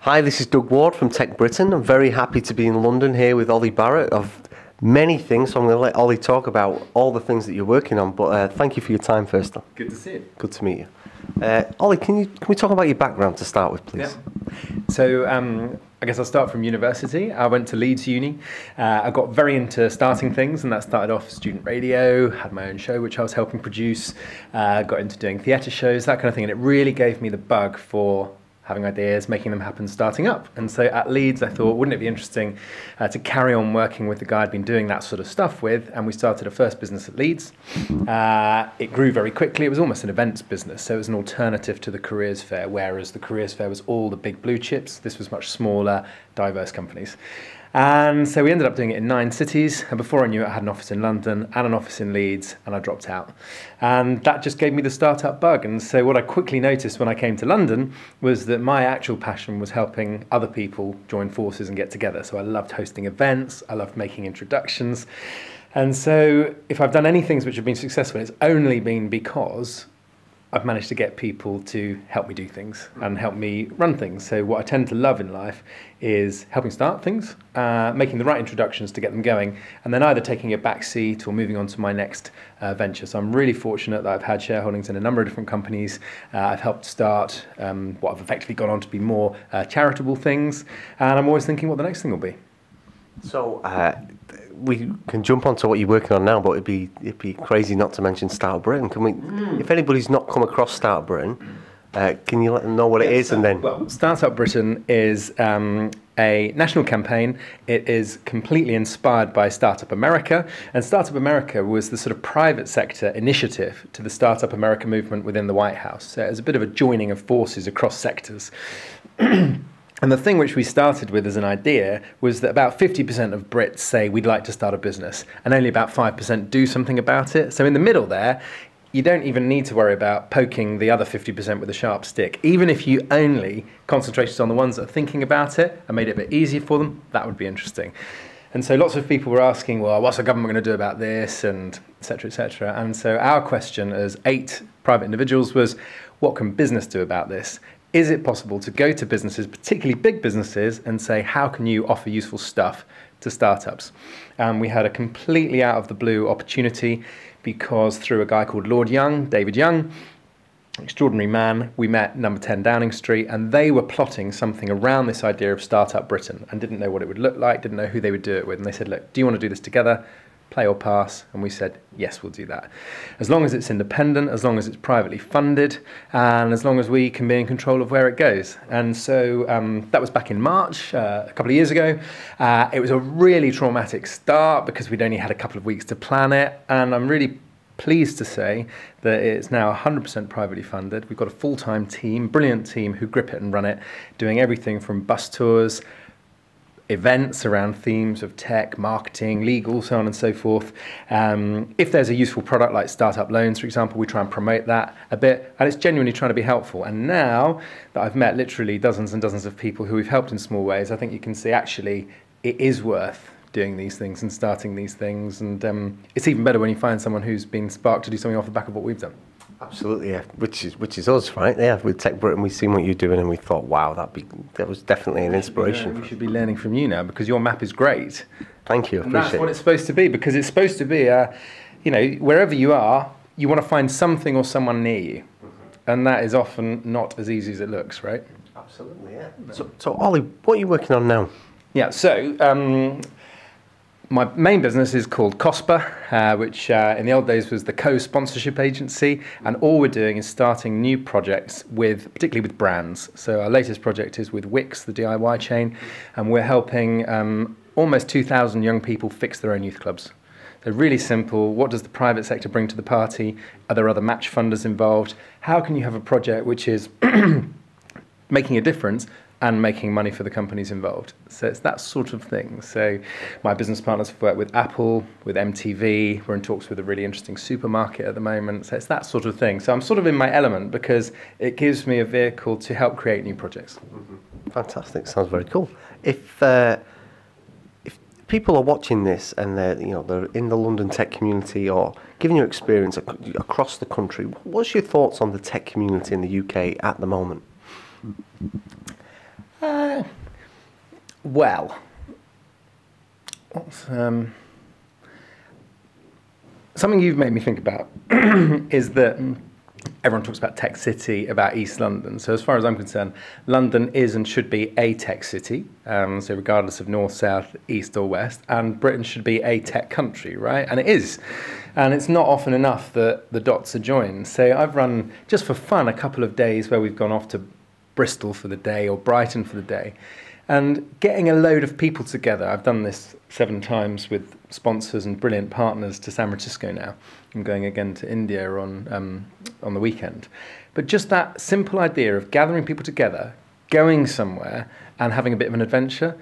Hi, this is Doug Ward from Tech Britain. I'm very happy to be in London here with Oli Barrett of many things, so I'm going to let Oli talk about all the things that you're working on, but thank you for your time first. Good to see you. Good to meet you. Oli, can we talk about your background to start with, please? Yeah. So I guess I'll start from university. I went to Leeds Uni. I got very into starting things, and that started off student radio, had my own show which I was helping produce, got into doing theatre shows, that kind of thing, and it really gave me the bug for having ideas, making them happen, starting up. And so at Leeds, I thought, wouldn't it be interesting to carry on working with the guy I'd been doing that sort of stuff with? And we started a first business at Leeds. It grew very quickly. It was almost an events business. So it was an alternative to the careers fair, whereas the careers fair was all the big blue chips. This was much smaller, diverse companies. And so we ended up doing it in 9 cities, and before I knew it, I had an office in London and an office in Leeds, and I dropped out. And that just gave me the startup bug. And so what I quickly noticed when I came to London was that my actual passion was helping other people join forces and get together. So I loved hosting events, I loved making introductions. And so if I've done any things which have been successful, it's only been because I've managed to get people to help me do things and help me run things. So what I tend to love in life is helping start things, making the right introductions to get them going, and then either taking a back seat or moving on to my next venture. So I'm really fortunate that I've had shareholdings in a number of different companies. I've helped start what have effectively gone on to be more charitable things, and I'm always thinking what the next thing will be. So we can jump onto what you're working on now, but it'd be crazy not to mention StartUp Britain. Can we? If anybody's not come across StartUp Britain, can you let them know what it is? And then, well, StartUp Britain is a national campaign. It is completely inspired by Startup America, and Startup America was the sort of private sector initiative to the Startup America movement within the White House. So it was a bit of a joining of forces across sectors. And the thing which we started with as an idea was that about 50% of Brits say we'd like to start a business, and only about 5% do something about it. So in the middle there, you don't even need to worry about poking the other 50% with a sharp stick. Even if you only concentrated on the ones that are thinking about it and made it a bit easier for them, that would be interesting. And so lots of people were asking, well, what's the government going to do about this, and et cetera, et cetera. And so our question as 8 private individuals was, what can business do about this? Is it possible to go to businesses, particularly big businesses, and say, how can you offer useful stuff to startups? We had a completely out of the blue opportunity because through a guy called Lord Young, David Young, extraordinary man, we met number 10 Downing Street, and they were plotting something around this idea of Startup Britain and didn't know what it would look like, didn't know who they would do it with. And they said, look, do you want to do this together? Play or pass? And we said, yes, we'll do that. As long as it's independent, as long as it's privately funded, and as long as we can be in control of where it goes. And so that was back in March, a couple of years ago. It was a really traumatic start because we'd only had a couple of weeks to plan it. And I'm really pleased to say that it's now 100% privately funded. We've got a full-time team, brilliant team who grip it and run it, doing everything from bus tours, events around themes of tech, marketing, legal, so on and so forth. If there's a useful product like startup loans, for example, we try and promote that a bit, and it's genuinely trying to be helpful. And now that I've met literally dozens and dozens of people who we've helped in small ways, I think you can see actually it is worth doing these things and starting these things, and it's even better when you find someone who's been sparked to do something off the back of what we've done. Absolutely, yeah. Which is us, right? Yeah, with Tech Britain, we've seen what you're doing, and we thought, wow, that was definitely an inspiration. We should be learning from you now because your map is great. Thank you, And that's what it's supposed to be, because it's supposed to be, you know, wherever you are, you want to find something or someone near you, and that is often not as easy as it looks, right? Absolutely, yeah. So Oli, what are you working on now? Yeah, so my main business is called CoSpA, which in the old days was the co-sponsorship agency, and all we're doing is starting new projects particularly with brands. So our latest project is with Wix, the DIY chain, and we're helping almost 2,000 young people fix their own youth clubs. So really simple, what does the private sector bring to the party? Are there other match funders involved? How can you have a project which is making a difference and making money for the companies involved? So it's that sort of thing. So my business partners have worked with Apple, with MTV, we're in talks with a really interesting supermarket at the moment. So it's that sort of thing. So I'm sort of in my element because it gives me a vehicle to help create new projects. Fantastic, sounds very cool. If people are watching this and they're in the London tech community or given your experience across the country, what's your thoughts on the tech community in the UK at the moment? Well, something you've made me think about is that everyone talks about tech city, about East London. So as far as I'm concerned, London is and should be a tech city, so regardless of north, south, east or west, and Britain should be a tech country, right? And it is. And it's not often enough that the dots are joined. So I've run, just for fun, a couple of days where we've gone off to Bristol for the day or Brighton for the day. And getting a load of people together, I've done this 7 times with sponsors and brilliant partners to San Francisco now. I'm going again to India on the weekend. But just that simple idea of gathering people together, going somewhere and having a bit of an adventure,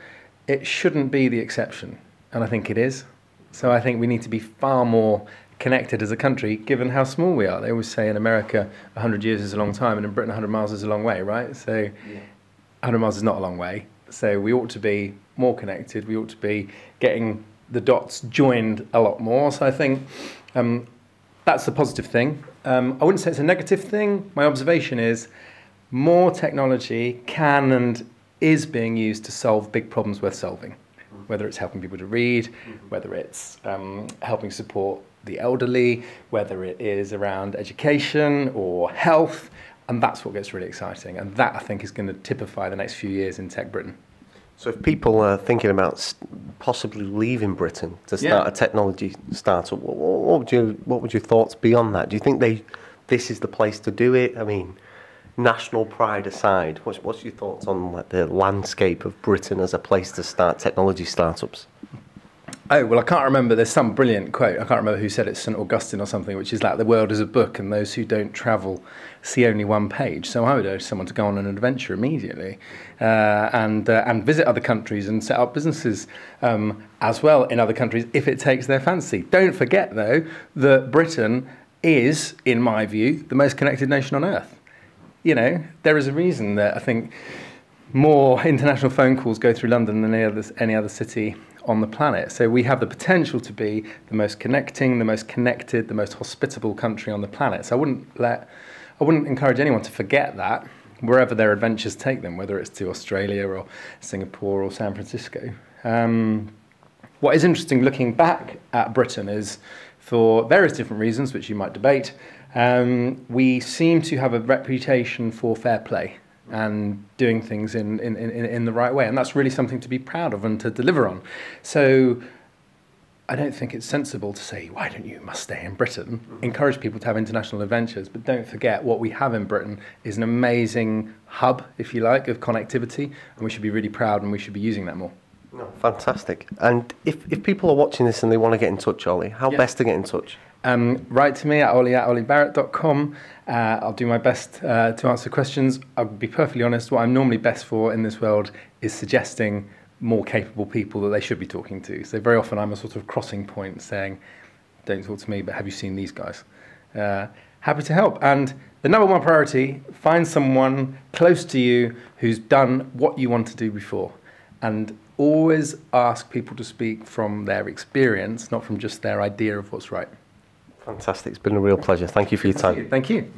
it shouldn't be the exception. And I think it is. So I think we need to be far more connected as a country, given how small we are. They always say in America, 100 years is a long time, and in Britain, 100 miles is a long way, right? So 100 miles is not a long way. So we ought to be more connected. We ought to be getting the dots joined a lot more. So I think that's the positive thing. I wouldn't say it's a negative thing. My observation is more technology can and is being used to solve big problems worth solving, whether it's helping people to read, whether it's helping support the elderly, whether it is around education or health. And that's what gets really exciting. And that, I think, is going to typify the next few years in Tech Britain. So if people are thinking about possibly leaving Britain to start a technology startup, what would your thoughts be on that? Do you think this is the place to do it? I mean, national pride aside, what's your thoughts on like the landscape of Britain as a place to start technology startups? Oh, well, I can't remember. There's some brilliant quote. I can't remember who said it, St. Augustine or something, which is like, the world is a book and those who don't travel see only one page. So I would urge someone to go on an adventure immediately and visit other countries and set up businesses as well in other countries if it takes their fancy. Don't forget, though, that Britain is, in my view, the most connected nation on earth. You know, there is a reason that I think more international phone calls go through London than any other city on the planet. So we have the potential to be the most connecting, the most connected, the most hospitable country on the planet. So I wouldn't encourage anyone to forget that wherever their adventures take them, whether it's to Australia or Singapore or San Francisco. What is interesting looking back at Britain is, for various different reasons, which you might debate, we seem to have a reputation for fair play and doing things in the right way. And that's really something to be proud of and to deliver on. So I don't think it's sensible to say, why don't you must stay in Britain? Encourage people to have international adventures, but don't forget what we have in Britain is an amazing hub, if you like, of connectivity, and we should be really proud and we should be using that more. No, fantastic. And if people are watching this and they want to get in touch, Oli, how best to get in touch? Write to me at oli@olibarrett.com. I'll do my best to answer questions. I'll be perfectly honest, what I'm normally best for in this world is suggesting more capable people that they should be talking to. So very often I'm a sort of crossing point saying, don't talk to me, but have you seen these guys? Happy to help. And the number one priority, find someone close to you who's done what you want to do before. And always ask people to speak from their experience, not from just their idea of what's right. Fantastic. It's been a real pleasure. Thank you for your time. Thank you.